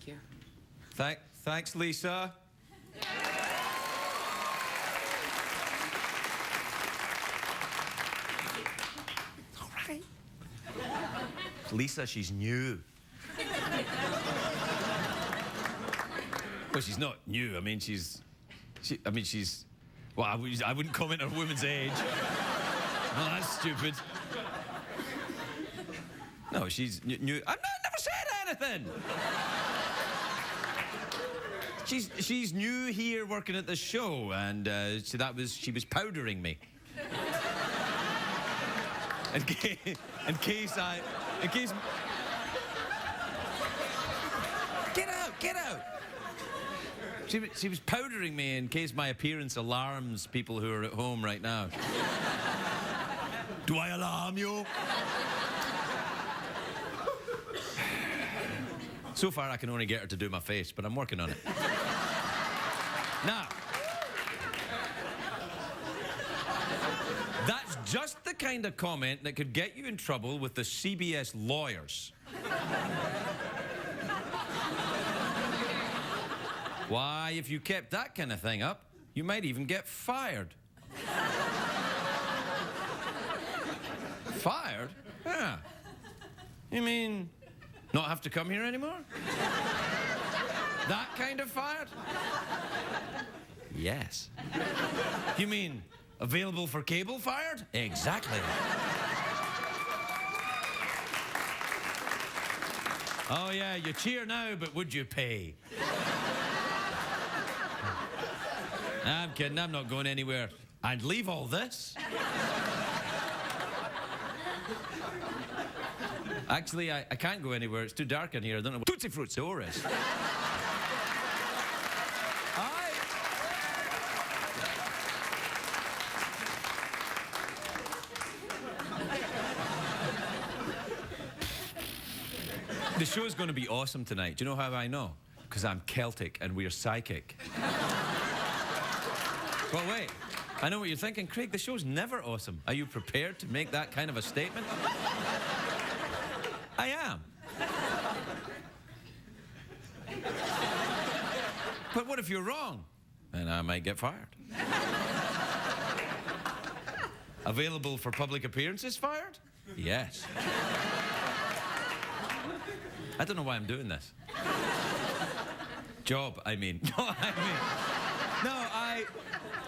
you. Thanks, Lisa. All right. Lisa, she's new. Well, she's not new. I mean, she's... Well, I wouldn't comment on a woman's age. Well, that's stupid. No, she's new. I've never said anything. She's new here working at the show, and so she was powdering me. In case... Get out! She was powdering me in case my appearance alarms people who are at home right now. Do I alarm you? So far, I can only get her to do my face, but I'm working on it. Now, that's just the kind of comment that could get you in trouble with the CBS lawyers. Why, if you kept that kind of thing up, you might even get fired. Fired? Yeah. You mean not have to come here anymore? That kind of fired? Yes. You mean available for cable fired? Exactly. Oh, yeah, you cheer now, but would you pay? I'm kidding, I'm not going anywhere. I'd leave all this. Actually, I can't go anywhere. It's too dark in here. I don't know what Tootsie Fruit store is. The show's going to be awesome tonight. Do you know how I know? Because I'm Celtic and we're psychic. Well, wait. I know what you're thinking. Craig, the show's never awesome. Are you prepared to make that kind of a statement? I am. But what if you're wrong? Then I might get fired. Available for public appearances fired? Yes. I don't know why I'm doing this. Job, I mean.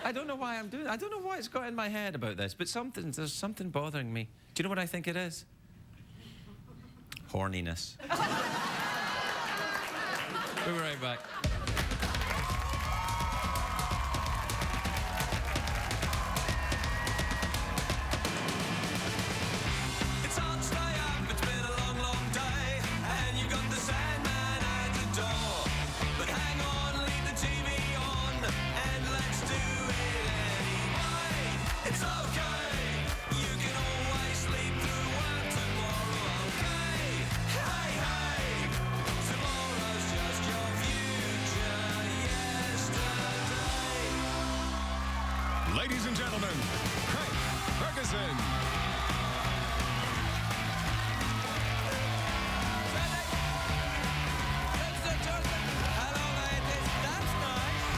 I don't know why I'm doing it. I don't know why it's got in my head about this, but there's something bothering me. Do you know what I think it is? Horniness. We'll be right back. Ladies and gentlemen, Craig Ferguson. Hello, ladies. That's nice.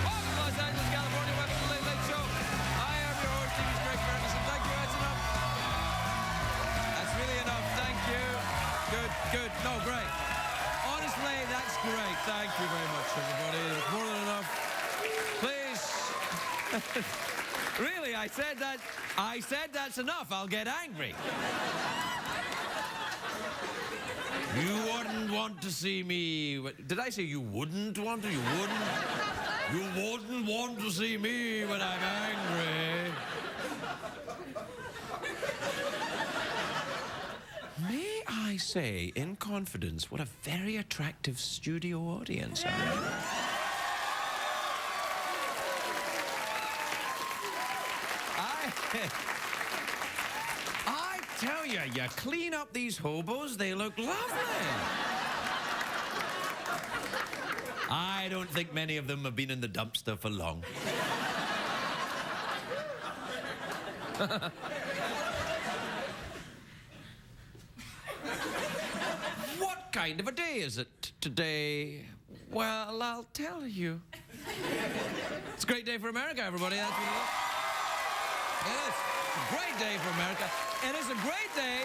Welcome to Los Angeles, California. Welcome to the Late Late Show. I am your host, Craig Ferguson. Thank you. That's enough. That's really enough. Thank you. Good. No, great. Honestly, that's great. Thank you very much, everybody. It's more than enough. Please. Really, I said that's enough. I'll get angry. You wouldn't want to see me. Did I say you wouldn't want to? You wouldn't want to see me when I'm angry. May I say, in confidence, what a very attractive studio audience I am. I tell you, you clean up these hobos, they look lovely. I I don't think many of them have been in the dumpster for long. What kind of a day is it today? Well, I'll tell you. It's a great day for America, everybody. That's what it is. It is a great day for America. It is a great day.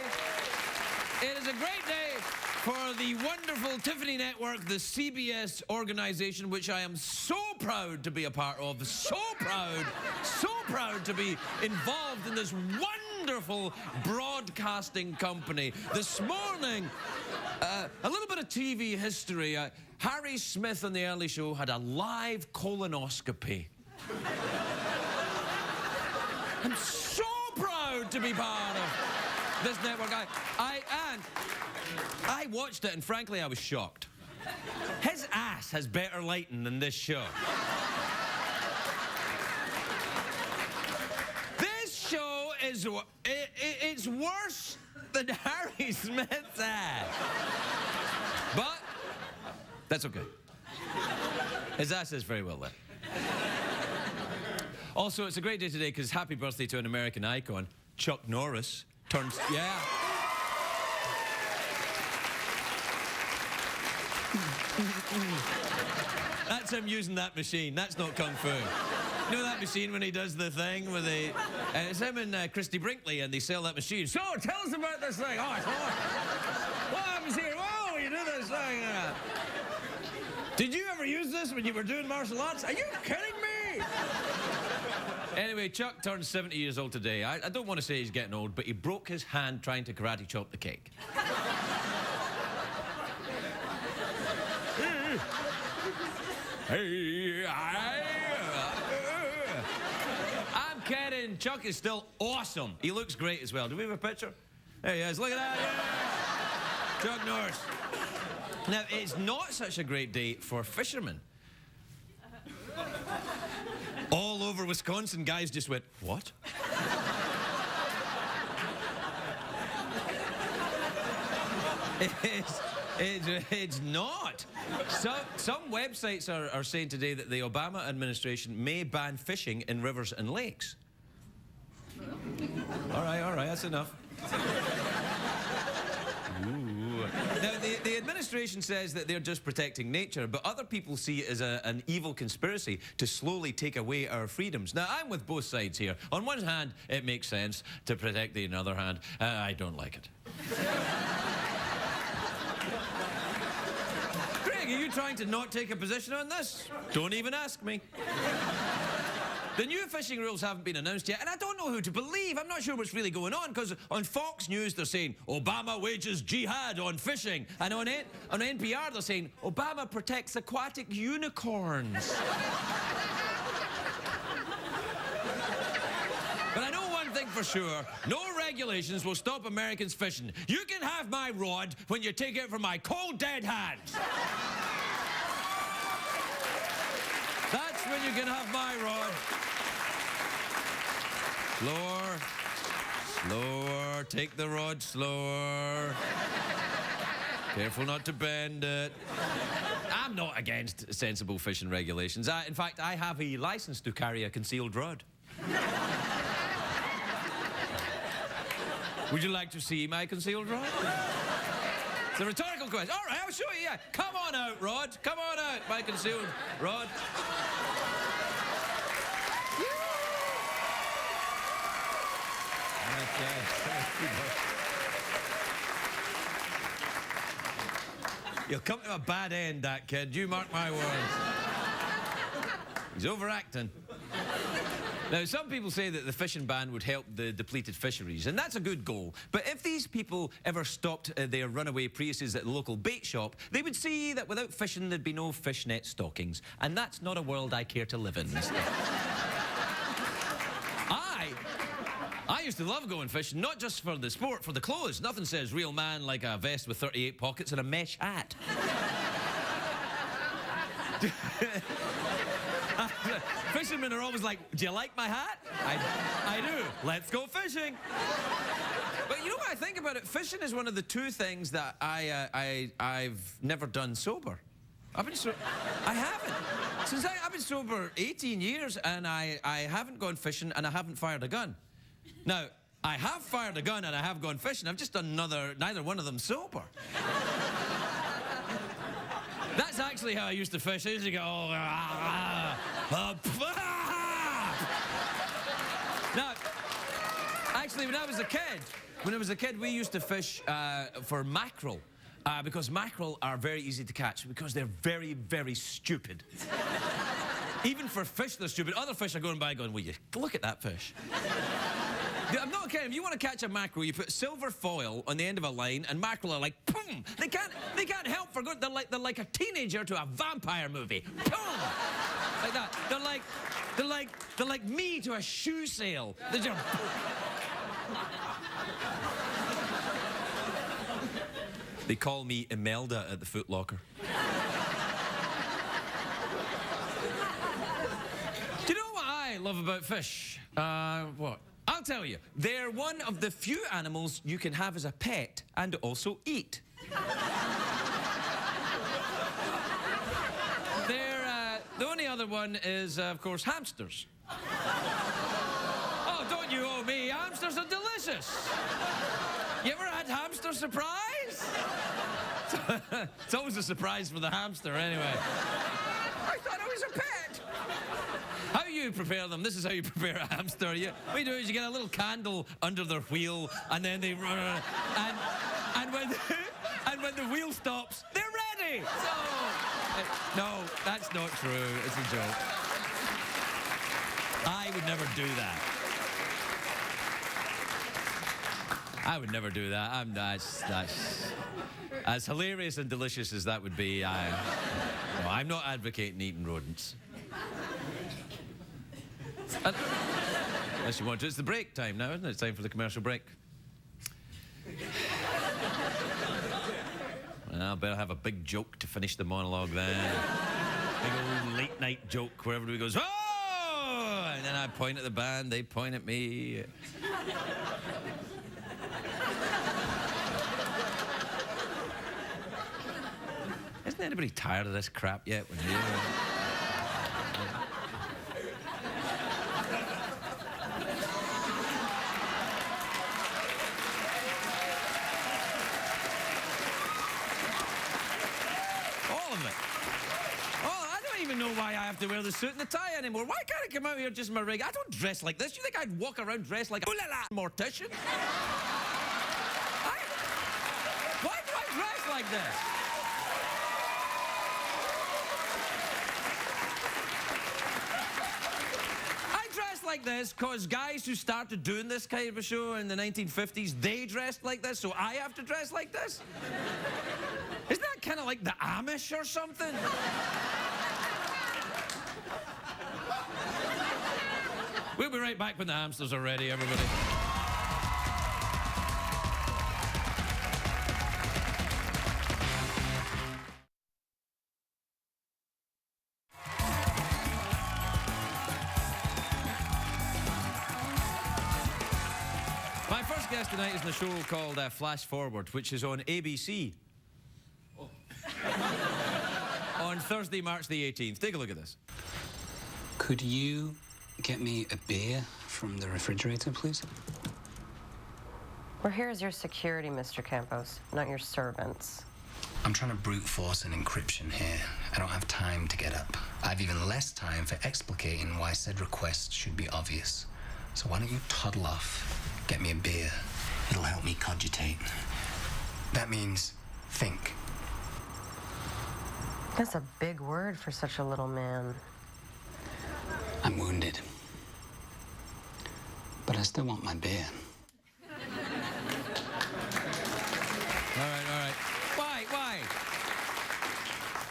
It is a great day for the wonderful Tiffany Network, the CBS organization, which I am so proud to be a part of. So proud to be involved in this wonderful broadcasting company. This morning, a little bit of TV history. Harry Smith on the Early Show had a live colonoscopy. I'm so proud to be part of this network. I watched it, and frankly, I was shocked. His ass has better lighting than this show. This show is it's worse than Harry Smith's ass. But that's okay. His ass is very well lit. Also, it's a great day today because happy birthday to an American icon, Chuck Norris, turns... Yeah. That's him using that machine. That's not Kung Fu. You know that machine when he does the thing with the... it's him and Christy Brinkley, and they sell that machine. So, tell us about this thing. Oh, it's hard. What happens here? Whoa, you do this thing. Did you ever use this when you were doing martial arts? Are you kidding me? Anyway, Chuck turns 70 years old today. I don't want to say he's getting old, but he broke his hand trying to karate chop the cake. I'm kidding. Chuck is still awesome. He looks great as well. Do we have a picture? There he is. Look at that. Yeah. Chuck Norris. Now, it's not such a great day for fishermen. All over Wisconsin, guys just went, what? It's not. Some websites are saying today that the Obama administration may ban fishing in rivers and lakes. All right, that's enough. Ooh. Now, the administration says that they're just protecting nature, but other people see it as an evil conspiracy to slowly take away our freedoms. Now, I'm with both sides here. On one hand, it makes sense to protect the other hand. I don't like it. Craig, are you trying to not take a position on this? Don't even ask me. The new fishing rules haven't been announced yet, and I don't know who to believe. I'm not sure what's really going on, because on Fox News they're saying Obama wages jihad on fishing, and on NPR they're saying Obama protects aquatic unicorns. But I know one thing for sure, no regulations will stop Americans fishing. You can have my rod when you take it from my cold dead hands. That's when you can have my rod. Slower, take the rod slower. Careful not to bend it. I'm not against sensible fishing regulations. In fact, I have a license to carry a concealed rod. Would you like to see my concealed rod? It's a rhetorical question. All right, I'll show you, yeah. Come on out, Rod. Come on out, my concealed rod. You'll come to a bad end, that kid. You mark my words. He's overacting. Now, some people say that the fishing ban would help the depleted fisheries, and that's a good goal. But if these people ever stopped their runaway Priuses at the local bait shop, they would see that without fishing, there'd be no fishnet stockings. And that's not a world I care to live in, mister. I used to love going fishing, not just for the sport, for the clothes. Nothing says real man like a vest with 38 pockets and a mesh hat. Fishermen are always like, do you like my hat? I do. Let's go fishing. But you know what I think about it? Fishing is one of the two things that I've never done sober. I haven't. I've been sober 18 years, and I haven't gone fishing, and I haven't fired a gun. Now, I have fired a gun, and I have gone fishing. I've just done neither one of them sober. That's actually how I used to fish. I used to go, oh, Now, actually, when I was a kid, we used to fish for mackerel. Because mackerel are very easy to catch because they're very, very stupid. Even for fish, they're stupid. Other fish are going by going, will you look at that fish? I'm not kidding. If you want to catch a mackerel, you put silver foil on the end of a line, and mackerel are like, boom! They can't help for good. They're like a teenager to a vampire movie. Boom! Like that. They're like me to a shoe sale. They're just... They call me Imelda at the Foot Locker. Do you know what I love about fish? What? I'll tell you. They're one of the few animals you can have as a pet and also eat. The only other one is, of course, hamsters. Oh, don't you owe me? Hamsters are delicious. You ever had hamster surprise? It's always a surprise for the hamster, anyway. I thought it was a pet. How you prepare them? This is how you prepare a hamster. What you do is you get a little candle under their wheel, and then they run, and when the wheel stops, they're ready. So, no, that's not true. It's a joke. I would never do that. I would never do that. That's as hilarious and delicious as that would be. No, I'm not advocating eating rodents. Unless you want to. It's the break time now, isn't it? It's time for the commercial break. Well, I better have a big joke to finish the monologue then. Big old late night joke where everybody goes, oh! And then I point at the band, they point at me. Isn't anybody tired of this crap yet? All of it. Oh, I don't even know why I have to wear the suit and the tie anymore. Why can't I come out here just in my rig? I don't dress like this. You think I'd walk around dressed like a mortician? Why do I dress like this? Like this because guys who started doing this kind of a show in the 1950s, they dressed like this, so I have to dress like this? Isn't that kind of like the Amish or something? We'll be right back when the hamsters are ready, everybody. My first guest tonight is in a show called Flash Forward, which is on ABC. Oh. On Thursday, March the 18th. Take a look at this. Could you get me a beer from the refrigerator, please? We're here as your security, Mr. Campos, not your servants. I'm trying to brute force an encryption here. I don't have time to get up. I've even less time for explicating why said request should be obvious. So why don't you toddle off? Get me a beer. It'll help me cogitate. That means think. That's a big word for such a little man. I'm wounded. But I still want my beer. All right. Why?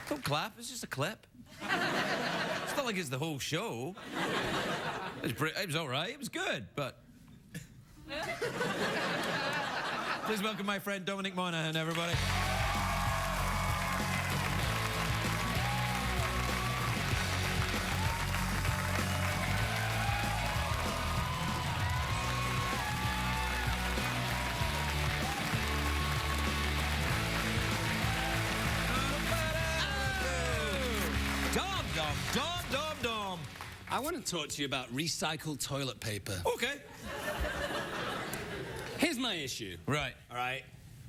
Don't clap, it's just a clip. It's not like it's the whole show. It was all right, it was good, but... Please welcome my friend Dominic Monaghan, everybody. I want to talk to you about recycled toilet paper. Okay. Here's my issue. Right. All right?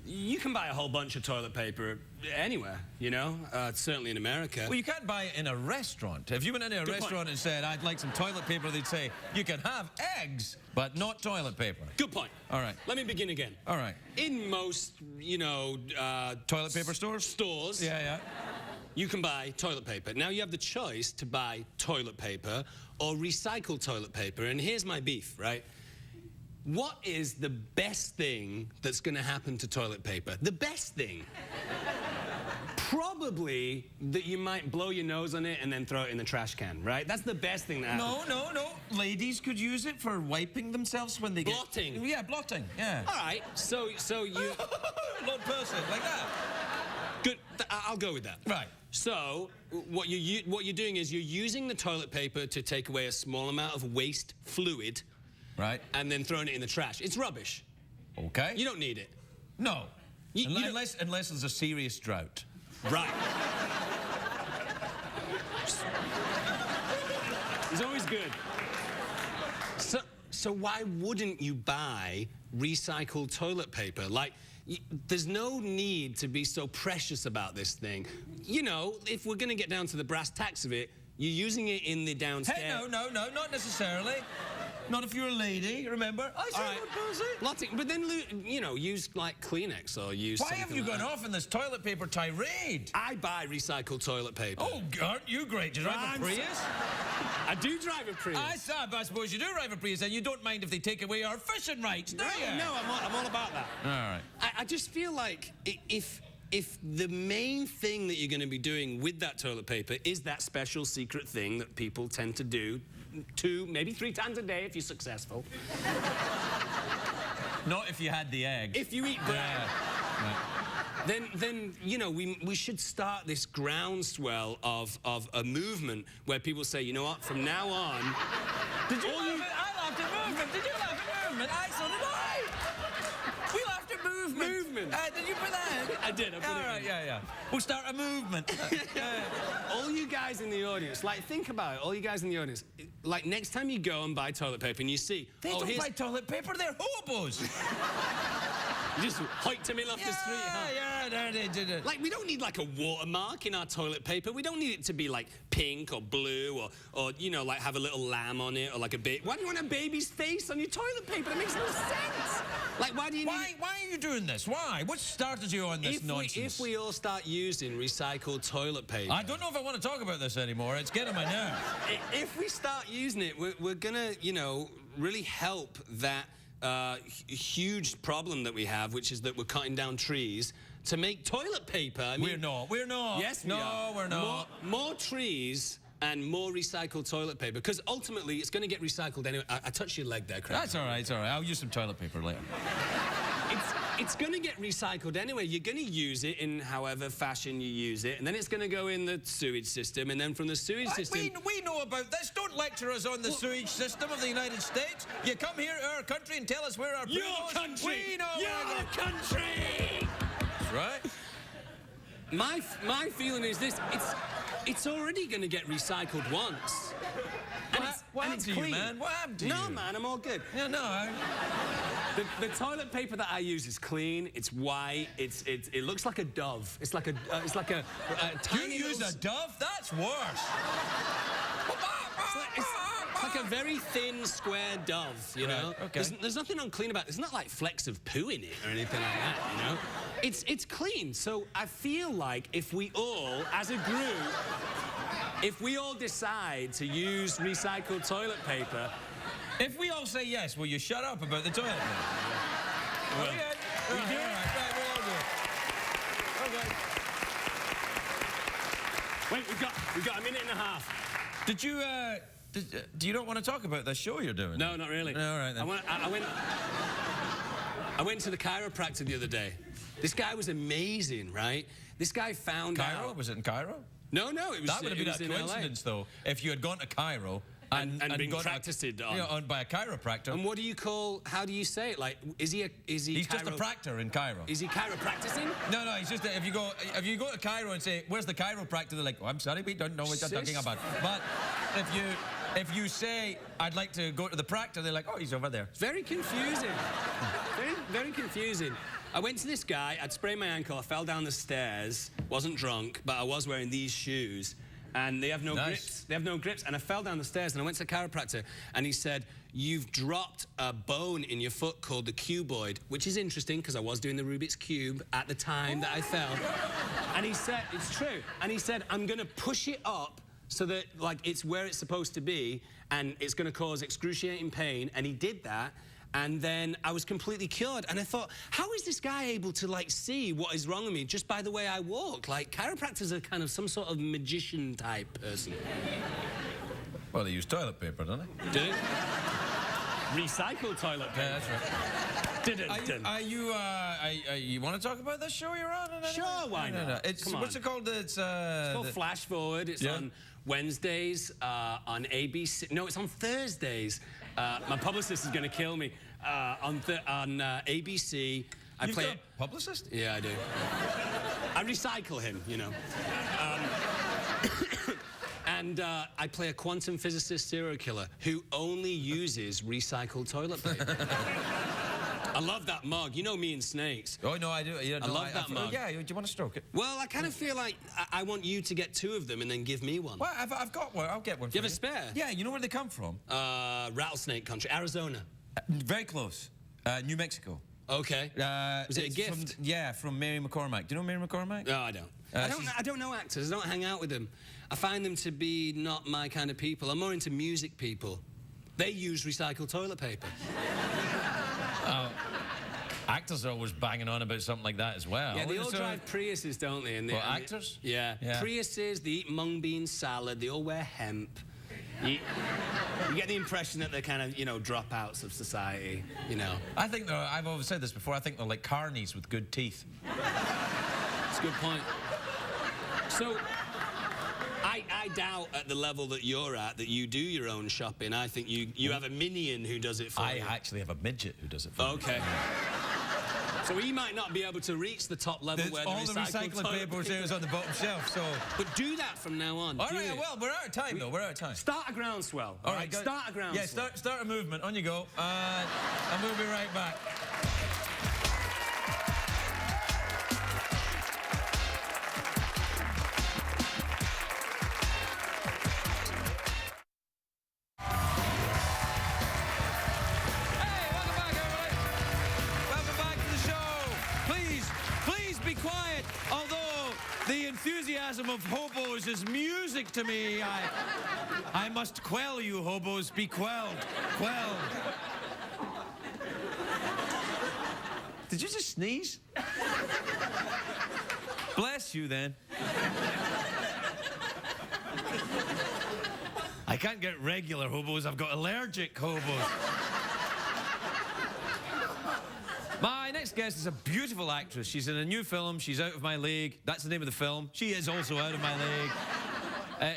You can buy a whole bunch of toilet paper anywhere, you know? Certainly in America. Well, you can't buy it in a restaurant. If you went into a restaurant and said, I'd like some toilet paper, they'd say, you can have eggs, but not toilet paper. Good point. All right. Let me begin again. All right. In most, you know... toilet paper stores? Stores. Yeah. You can buy toilet paper. Now you have the choice to buy toilet paper or recycled toilet paper. And here's my beef, right? What is the best thing that's going to happen to toilet paper? The best thing. Probably that you might blow your nose on it and then throw it in the trash can, right? That's the best thing that happens. No. Ladies could use it for wiping themselves when they get... Blotting. Yeah, blotting, yeah. All right, so you... Lord Percy, like that. Good, I'll go with that. Right. So, what you're doing is you're using the toilet paper to take away a small amount of waste fluid. Right. And then throwing it in the trash. It's rubbish. Okay. You don't need it. No. Unless there's a serious drought. Right. It's always good. So why wouldn't you buy recycled toilet paper? Like, there's no need to be so precious about this thing. You know, if we're going to get down to the brass tacks of it, you're using it in the downstairs... Hey, no, not necessarily. Not if you're a lady, remember? I said Lord Percy. Blotting, but then, you know, use, like, Kleenex or use Why have you gone off in this toilet paper tirade? I buy recycled toilet paper. Oh, aren't you great? Do you drive a Prius? I do drive a Prius. I suppose you do drive a Prius, and you don't mind if they take away our fishing rights, do you? No, I'm all about that. All right. I just feel like if the main thing that you're going to be doing with that toilet paper is that special secret thing that people tend to do 2, maybe 3 times a day if you're successful. Not if you had the egg. If you eat bread. Yeah. Right. Then you know, we should start this groundswell of a movement where people say, you know what, from now on... Did you laugh at... I laughed at movement. Did you laugh at movement? So did I. We laughed at movement. Movement. Did you put that in? I did. I put it in. All right, yeah. We'll start a movement. All you guys in the audience, like, think about it. All you guys in the audience, like, next time you go and buy toilet paper and you see... They don't buy toilet paper, they're hobos. You just hiked them in off the street, huh? Yeah, they did it. Like, we don't need, like, a watermark in our toilet paper. We don't need it to be, like, pink or blue or you know, like, have a little lamb on it or, like, a baby. Why do you want a baby's face on your toilet paper? That makes no sense. Like, why do you need... Why are you doing this? Why? What started you on this nonsense? If we all start using recycled toilet paper... I don't know if I want to talk about this anymore. It's getting my nerves. If we start using it, we're gonna, you know, really help that huge problem that we have, which is that we're cutting down trees to make toilet paper. I mean, We're not. Yes, we are. No, we're not. More trees and more recycled toilet paper, because ultimately it's going to get recycled anyway. I touched your leg there, Craig. That's all right, I'll use some toilet paper later. It's going to get recycled anyway. You're going to use it in however fashion you use it, and then it's going to go in the sewage system, and then from the sewage system... We know about this. Don't lecture us on the sewage system of the United States. You come here to our country and tell us where our... Your country! We know Your country! That's right. My feeling is this. It's already going to get recycled once. What happened to you, man? What happened to you? No, man, I'm all good. Yeah, no. The toilet paper that I use is clean. It's white. It looks like a dove. It's like a tiny. You use a dove? That's worse. It's like a very thin, square dove, you know? Right, okay. There's nothing unclean about it. There's not like flecks of poo in it or anything like that, you know? It's clean. So I feel like if we all, as a group, if we all decide to use recycled toilet paper... If we all say yes, will you shut up about the toilet paper? Well, we do it? Right, we all do it. Okay. Wait, we've got a minute and a half. Did you, do you not want to talk about the show you're doing? No, not really. All right, then. I went to the chiropractor the other day. This guy was amazing, right? This guy found Cairo? out... Was it in Cairo? No, it was That would have been a in coincidence, though, if you had gone to Cairo and been got practiced on. You know, on by a chiropractor. And what do you call... How do you say it? Like, is he... He's just a practor in Cairo. Is he chiropracticing? No, he's just... If you go to Cairo and say, where's the chiropractor? They're like, oh, I'm sorry, we don't know what you're talking about. But if you say, I'd like to go to the Proctor, they're like, oh, he's over there. Very confusing. Very confusing. I went to this guy, I'd sprained my ankle, I fell down the stairs, wasn't drunk, but I was wearing these shoes, and they have no grips. They have no grips, and I fell down the stairs, and I went to the chiropractor, and he said, you've dropped a bone in your foot called the cuboid, which is interesting, because I was doing the Rubik's Cube at the time that I fell. And he said, it's true, and he said, I'm gonna push it up so that, like, it's where it's supposed to be, and it's gonna cause excruciating pain, and he did that. And then I was completely cured. And I thought, how is this guy able to, like, see what is wrong with me just by the way I walk? Like, chiropractors are kind of some sort of magician-type person. Well, they use toilet paper, don't they? Do they? Recycled toilet paper. Yeah, that's right. You want to talk about this show you're on? Sure, why not? No. It's, what's it called? It's called Flash Forward. It's on Wednesdays, on ABC. No, it's on Thursdays. My publicist is going to kill me. On ABC. You've got a publicist? Yeah, I do. I recycle him, you know. And I play a quantum physicist serial killer who only uses recycled toilet paper. I love that mug. You know me and snakes. Oh, no, I do. Yeah, I love that mug. Yeah, do you want to stroke it? Well, I kind of feel like I want you to get 2 of them and then give me one. Well, I've got one. I'll get one for you. You have a spare? Yeah, you know where they come from? Rattlesnake country, Arizona. Very close. New Mexico. Okay. Was it a gift? From Mary McCormack. Do you know Mary McCormack? No, I don't. I don't know actors. I don't hang out with them. I find them to be not my kind of people. I'm more into music people. They use recycled toilet paper. Actors are always banging on about something like that as well. Yeah, they all drive Priuses, don't they? And actors? Yeah. Priuses, they eat mung bean salad, they all wear hemp. You get the impression that they're kind of, you know, dropouts of society, you know. I think they're, I've always said this before, I think they're like carnies with good teeth. That's a good point. So, I doubt at the level that you're at that you do your own shopping. I think you have a minion who does it for you. I actually have a midget who does it for me. Okay. So he might not be able to reach the top level where all the recycling paper is on the bottom shelf, so... But do that from now on. All right, well, we're out of time, though. We're out of time. Start a groundswell. All right, start a groundswell. Yeah, start a movement. On you go. And we'll be right back. The enthusiasm of hobos is music to me. I must quell you, hobos. Be quelled. Quelled. Did you just sneeze? Bless you, then. I can't get regular hobos. I've got allergic hobos. My next guest is a beautiful actress. She's in a new film. She's out of my league. That's the name of the film. She is also out of my league.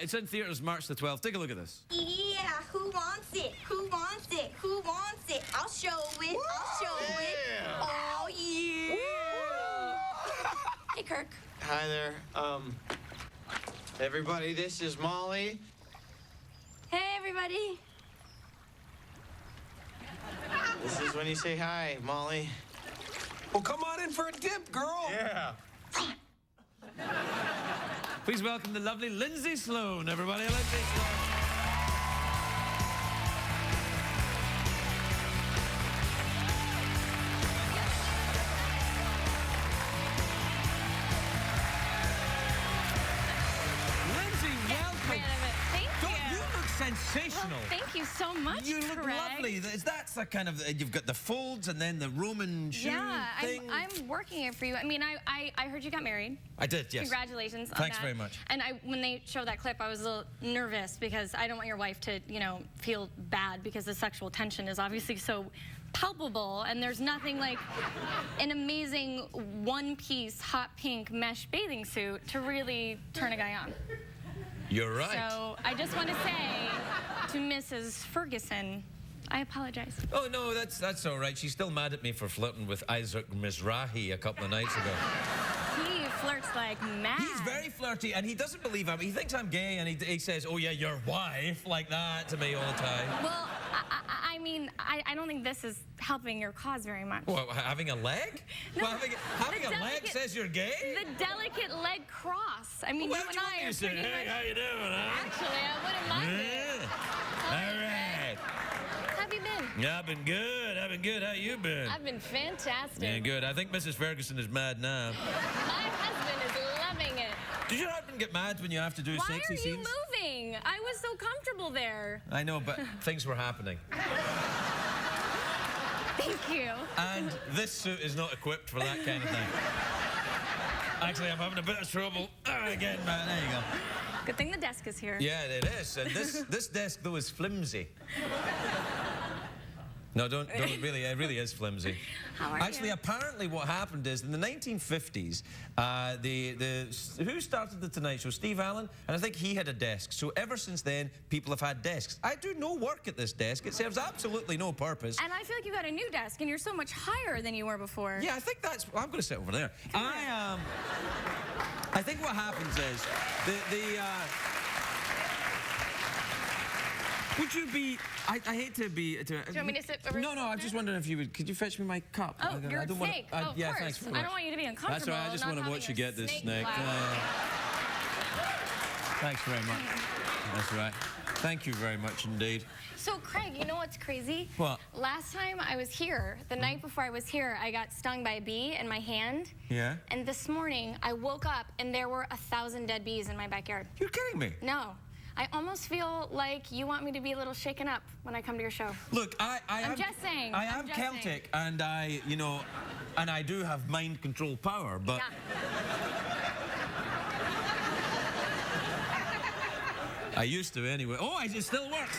It's in theaters March the 12th. Take a look at this. Yeah, who wants it? Who wants it? Who wants it? I'll show it. I'll show it. Oh, yeah. Hey, Kirk. Hi there. Everybody, this is Molly. Hey, everybody. This is when you say hi, Molly. Well, come on in for a dip, girl. Yeah. Please welcome the lovely Lindsay Sloane, everybody. Lindsay Sloane. Sensational. Well, thank you so much, You look Craig. lovely. That's a kind of, you've got the folds and then the Roman shoe thing. I'm working it for you. I mean, I heard you got married. I did, yes. Congratulations on Thanks that. very much. And when they showed that clip, I was a little nervous because I don't want your wife to, you know, feel bad because the sexual tension is obviously so palpable, and there's nothing like an amazing one-piece hot pink mesh bathing suit to really turn a guy on. You're right. So I just want to say to Mrs. Ferguson, I apologize. Oh, no, that's all right. She's still mad at me for flirting with Isaac Mizrahi a couple of nights ago. He flirts like mad. He's very flirty, and he doesn't believe I'm. He thinks I'm gay, and he says, "Oh yeah, your wife," like that to me all the time. Well, I mean, I don't think this is helping your cause very much. What, having a leg? No, well, having a leg says you're gay? The delicate leg cross. I mean, Well, you and I are say, pretty hey, much... how you doing, huh? Actually, I wouldn't mind it. All right. How have you been? Yeah, I've been good. I've been good. How you been? I've been fantastic. Yeah, good. I think Mrs. Ferguson is mad now. My husband is loving it. Did your husband get mad when you have to do Why sexy are you scenes? moving? I was so comfortable there. I know, but things were happening. Thank you. And this suit is not equipped for that kind of thing. Actually, I'm having a bit of trouble getting back. There you go. Good thing the desk is here. Yeah, it is. And this desk, though, is flimsy. No, don't really. It really is flimsy. How are Actually, you? apparently what happened is in the 1950s, who started the Tonight Show? Steve Allen, and I think he had a desk. So ever since then, people have had desks. I do no work at this desk. It serves absolutely no purpose. And I feel like you got a new desk, and you're so much higher than you were before. Yeah, I think that's... I'm going to sit over there. I think what happens is would you be... I hate to be... Do you want me to sit over No, I'm just wondering if you would... Could you fetch me my cup? Oh, you're a snake. Of yeah, course. thanks very much. I don't want you to be uncomfortable. That's all right. I just not want to watch you having get this snake snake. class. Thanks very much. That's right. Thank you very much indeed. So, Craig, you know what's crazy? What? Last time I was here, the night before I was here, I got stung by a bee in my hand. Yeah? And this morning, I woke up and there were 1,000 dead bees in my backyard. You're kidding me. No. I almost feel like you want me to be a little shaken up when I come to your show. Look, I'm just saying. I am Celtic, and I do have mind control power, but... Yeah. I used to anyway. Oh, it still works.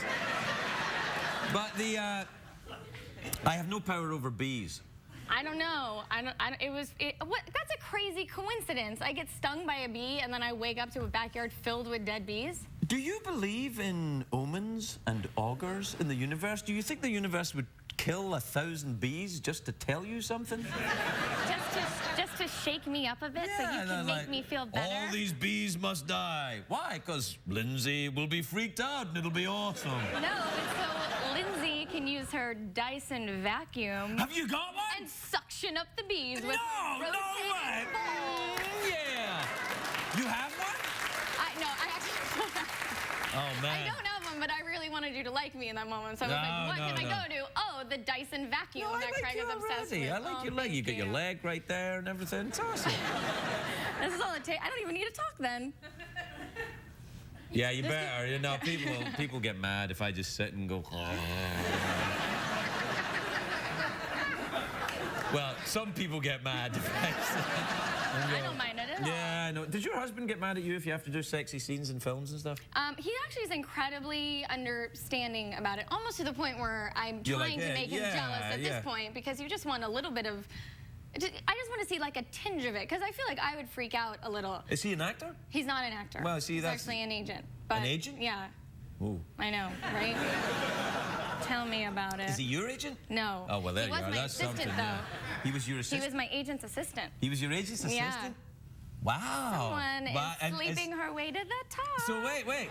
But I have no power over bees. I don't know. That's a crazy coincidence. I get stung by a bee and then I wake up to a backyard filled with dead bees. Do you believe in omens and augurs in the universe? Do you think the universe would kill 1,000 bees just to tell you something? Just to shake me up a bit so you can make me feel better? All these bees must die. Why? Because Lindsay will be freaked out and it'll be awesome. No, so Lindsay can use her Dyson vacuum. Have you got one? And suction up the bees with No way! Yeah! You have one? No, I actually don't have Oh, man. I don't have one, but I really wanted you to like me in that moment. So I was like, what can I go to? Oh, the Dyson vacuum that Craig is obsessed with. I like your leg. You got your leg right there and everything. It's awesome. This is all it takes. I don't even need to talk then. Yeah, you better. You know, people get mad if I just sit and go. Well, some people get mad. I don't mind it at all. Yeah, I know. Does your husband get mad at you if you have to do sexy scenes in films and stuff? He actually is incredibly understanding about it, almost to the point where I'm trying to make him jealous at this point, because you just want a little bit of... I just want to see like a tinge of it, because I feel like I would freak out a little. Is he an actor? He's not an actor. Well, see, he's that's... actually an agent. But, an agent? Yeah. Ooh. I know, right? Tell me about it. Is he your agent? No. Oh, well, there you are. He was my That's assistant, something. though. Yeah. He was your assistant? He was my agent's assistant. He was your agent's assistant? Yeah. Wow. Someone is sleeping her way to the top. So wait.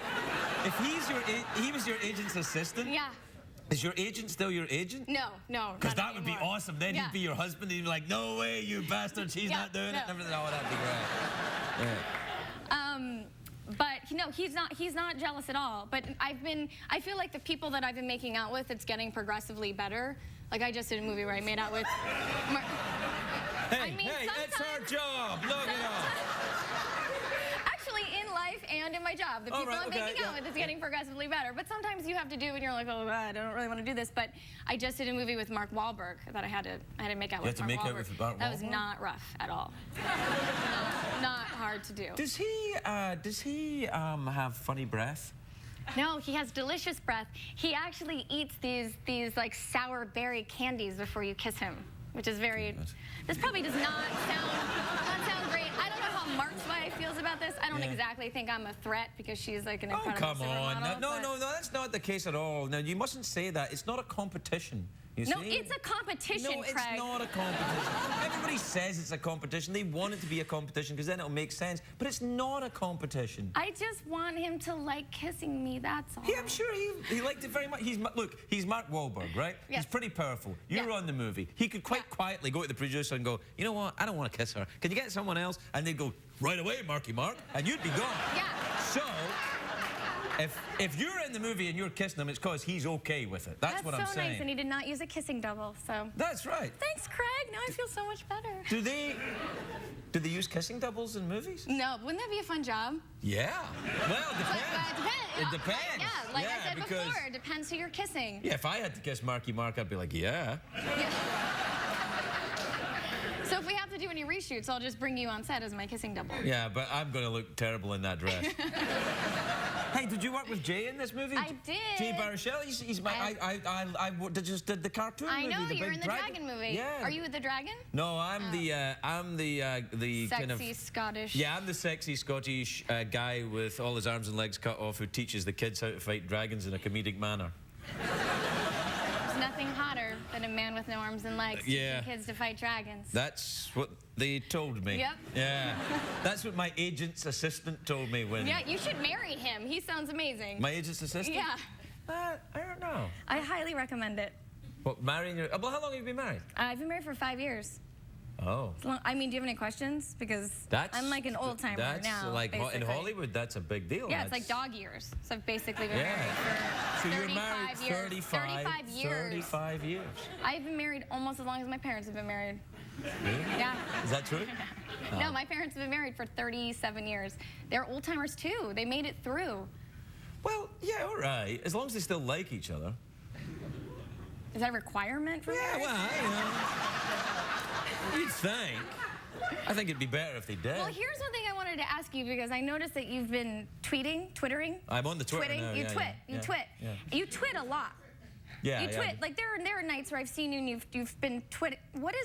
If he was your agent's assistant? Yeah. Is your agent still your agent? No. Because that would be awesome. Then he'd be your husband. He'd be like, no way, you bastard. She's not doing it. And everything. Oh, that'd be great. Yeah. But no, he's not jealous at all. But I feel like the people that I've been making out with, it's getting progressively better. Like I just did a movie where I made out with. Hey, it's our job. Look at us. Actually, in life and in my job, the people I'm making out with is getting progressively better. But sometimes you have to do, and you're like, oh God, I don't really want to do this. But I just did a movie with Mark Wahlberg that I had to make out with. You had to make out with Mark Wahlberg? That was not rough at all. not hard to do. Does he have funny breath? No, he has delicious breath. He actually eats these like sour berry candies before you kiss him, which is very. This probably does not sound great. I don't know how Mark's wife feels about this. I don't exactly think I'm a threat because she's like an incredible Oh, come on. supermodel, No, that's that's not the case at all. Now, you mustn't say that. It's not a competition. You No, see? it's a competition, No, it's Craig. not a competition. Everybody says it's a competition. They want it to be a competition because then it'll make sense. But it's not a competition. I just want him to like kissing me, that's all. Yeah, I'm sure he liked it very much. Look, he's Mark Wahlberg, right? Yes. He's pretty powerful. You're Yeah. on the movie. He could quite quietly go to the producer and go, you know what, I don't want to kiss her. Can you get someone else? And they'd go, right away, Marky Mark, and you'd be gone. Yeah. So, if you're in the movie and you're kissing him, it's because he's okay with it. That's what I'm so saying. nice, and he did not use a kissing double, so. That's right. Thanks, Craig. Now I feel so much better. Do they use kissing doubles in movies? No, wouldn't that be a fun job? Yeah. Well, it depends. It depends. It depends. Yeah, like I said because- before, it depends who you're kissing. Yeah, if I had to kiss Marky Mark, I'd be like, yeah. So if we have to do any reshoots, I'll just bring you on set as my kissing double. Yeah, but I'm going to look terrible in that dress. Hey, did you work with Jay in this movie? I did. Jay Baruchel? He's my... I just did the cartoon I movie. know, the you're big in the dragon movie. Yeah. Are you the dragon? No, I'm the kind of... Sexy Scottish. Yeah, I'm the sexy Scottish guy with all his arms and legs cut off who teaches the kids how to fight dragons in a comedic manner. There's nothing hotter than a man with no arms and legs Yeah. teaching kids to fight dragons. That's what they told me. Yep. Yeah. That's what my agent's assistant told me when... Yeah, you should marry him. He sounds amazing. My agent's assistant? Yeah. I don't know. I highly recommend it. What, marrying your... Well, how long have you been married? I've been married for 5 years. Oh. I mean, do you have any questions? Because That's, I'm like an old timer that's now. like in basically. Hollywood, that's a big deal. Yeah, it's That's- like dog years. So I've basically been Yeah. married for So you're 35 married years. 35 years. 35 years. I've been married almost as long as my parents have been married. Really? Yeah. Is that true? No, my parents have been married for 37 years. They're old timers too. They made it through. Well, yeah, all right. As long as they still like each other. Is that a requirement for Yeah, marriage? well, you'd think. I think it'd be better if they did. Well, here's one thing I wanted to ask you because I noticed that you've been twittering. I'm on the Twitter Twitting. now, You yeah, twit. yeah, You yeah, twit. yeah. You twit a lot. Yeah, You yeah. twit. Like there are nights where I've seen you and you've been twitting.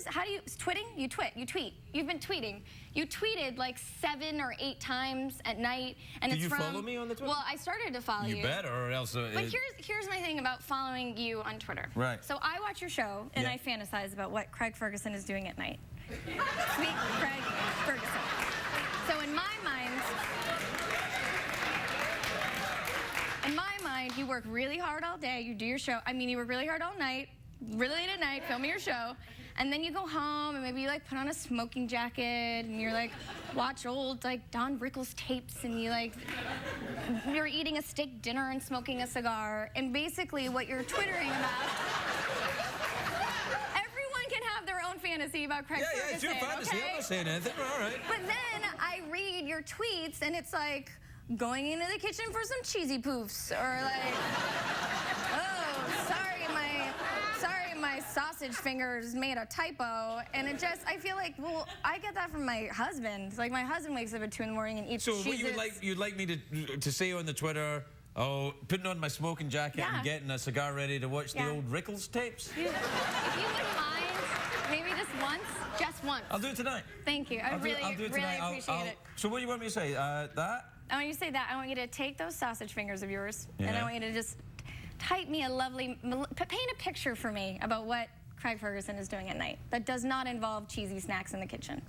How do you twitting? You twit. You tweet. You've been tweeting. You tweeted like 7 or 8 times at night, and Do it's you from. follow me on the Twitter? Well, I started to follow you. You better, or else... But here's my thing about following you on Twitter. Right. So I watch your show and Yeah. I fantasize about what Craig Ferguson is doing at night. Sweet Craig Ferguson. So in my mind, you work really hard all day. You do your show. I mean, you work really hard all night, really late at night, filming your show. And then you go home and maybe you like put on a smoking jacket and you're like watch old like Don Rickles tapes and you're eating a steak dinner and smoking a cigar. And basically what you're twittering about, everyone can have their own fantasy about Craig Yeah, Ferguson. it's your fantasy. Okay? I'm not saying anything. All right. But then I read your tweets and it's like going into the kitchen for some cheesy poofs or like, oh, sorry, my sausage fingers made a typo. And it just, I feel like, well, I get that from my husband. Like my husband wakes up at 2 in the morning and eats So cheeses. what you'd like me to say on the Twitter, oh, putting on my smoking jacket Yeah. and getting a cigar ready to watch Yeah. the old Rickles tapes? If you wouldn't mind, maybe just once. I'll do it tonight. Thank you. I I'll do really it tonight. appreciate it. So what do you want me to say? That? I want you to say that. I want you to take those sausage fingers of yours, and Yeah. I want you to just type me a lovely, paint a picture for me about what Craig Ferguson is doing at night that does not involve cheesy snacks in the kitchen.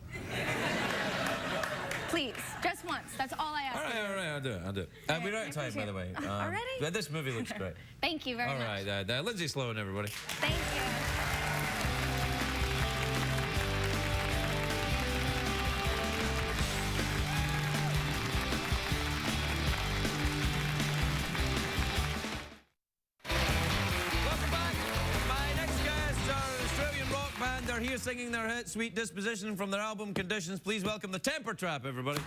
Please, just once. That's all I ask. All right, I'll do it. We're out of time, by the way. Already? But this movie looks great. Thank you very All much. right, Lindsay Sloane, everybody. Thank you. Welcome back. My next guests are an Australian rock band. They're here singing their hit Sweet Disposition from their album Conditions. Please welcome the Temper Trap, everybody.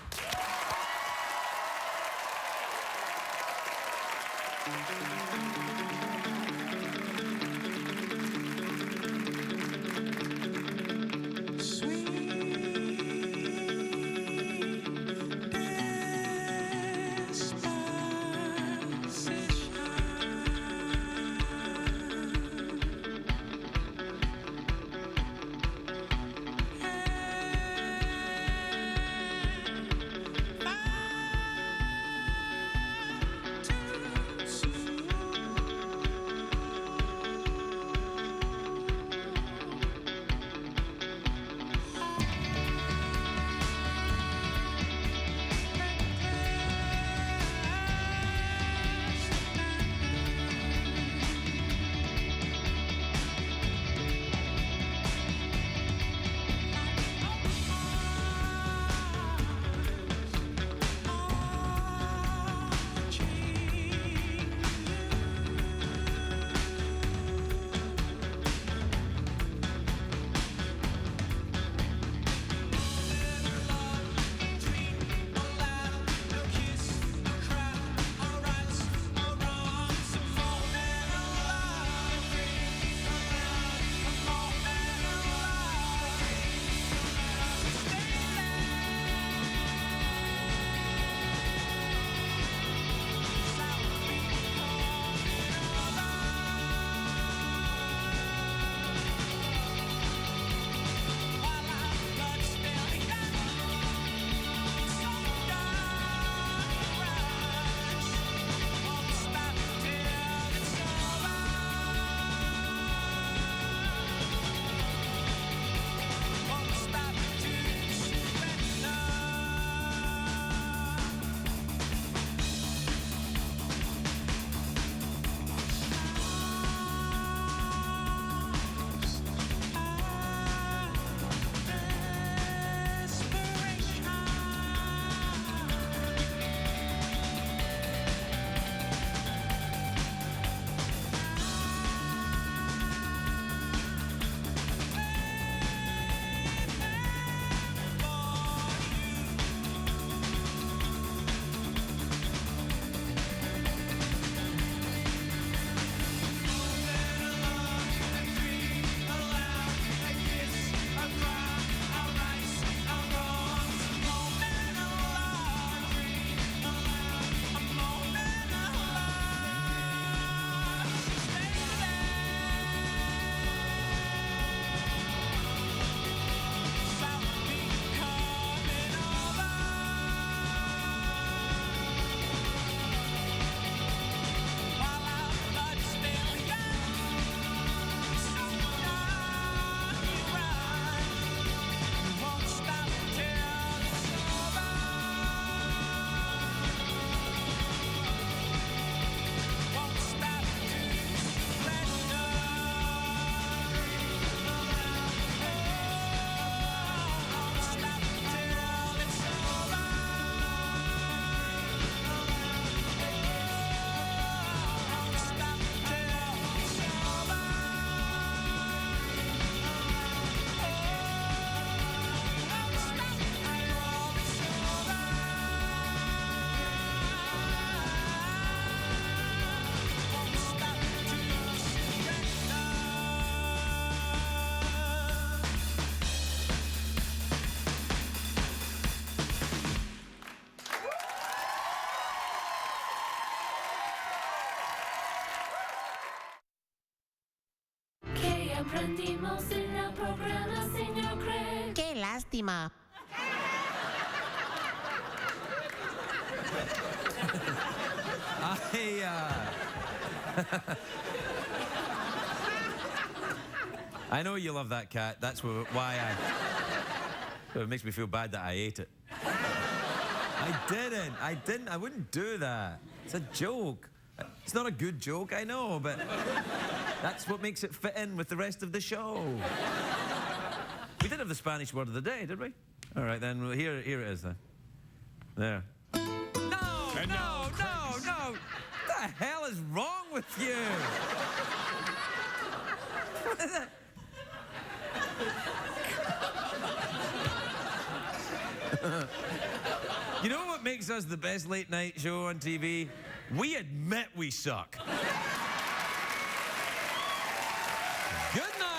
aprendimos en el programa, señor Craig. ¡Qué lástima! I know you love that cat. That's why it makes me feel bad that I ate it. I didn't. I wouldn't do that. It's a joke. It's not a good joke, I know, but that's what makes it fit in with the rest of the show. We did have the Spanish word of the day, did we? All right, then. Well, here it is, then. There. No! What the hell is wrong with you? What is it? You know what makes us the best late night show on TV? We admit we suck. Good night.